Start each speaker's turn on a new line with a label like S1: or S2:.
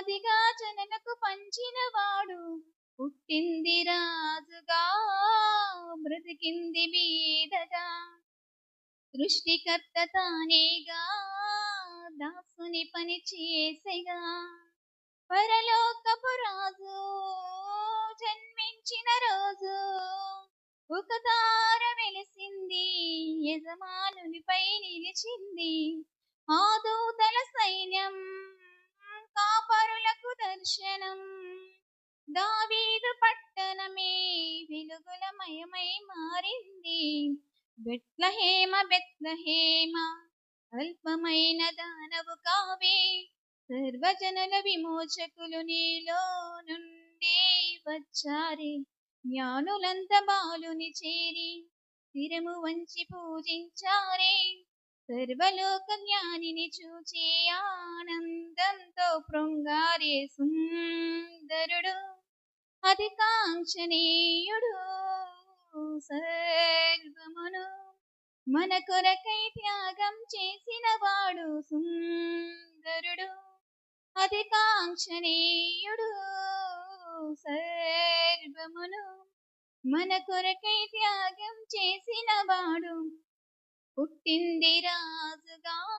S1: అదిగా జనులకు పంచినవాడు, పుట్టింది రాజుగా బ్రతికింది బీదగా. సృష్టికర్త తానేగా దాసుని పని చేసేగా, పరలోకపు రాజు జన్మించిన రోజు, ఒక తార వెలిసింది యజమానునిపై నిలిచింది. ఆ దూతల సైన్యం కాపరులకు దర్శనం, దావీదు పట్టణమే వెలుగులమయమై మారింది. బెత్లహేమ బెత్లహేమ అల్పమైన దానవు కావే, సర్వజనుల విమోచకులు నీలో నుండి వచ్చారే. జ్ఞానులంత బాలుని చేరి శిరము వంచి పూజించారే, సర్వలోక జ్ఞానిని చూచి ఆనందంతో పృంగారే. సుందరుడు అతి కాంక్షణీయుడు, సర్వమును మన కొరకై త్యాగం చేసిన వాడు. సుందరుడు అతి కాంక్షణీయుడు, సర్వమును మన కొరకై త్యాగం చేసిన వాడు. పుట్టింది రాజుగా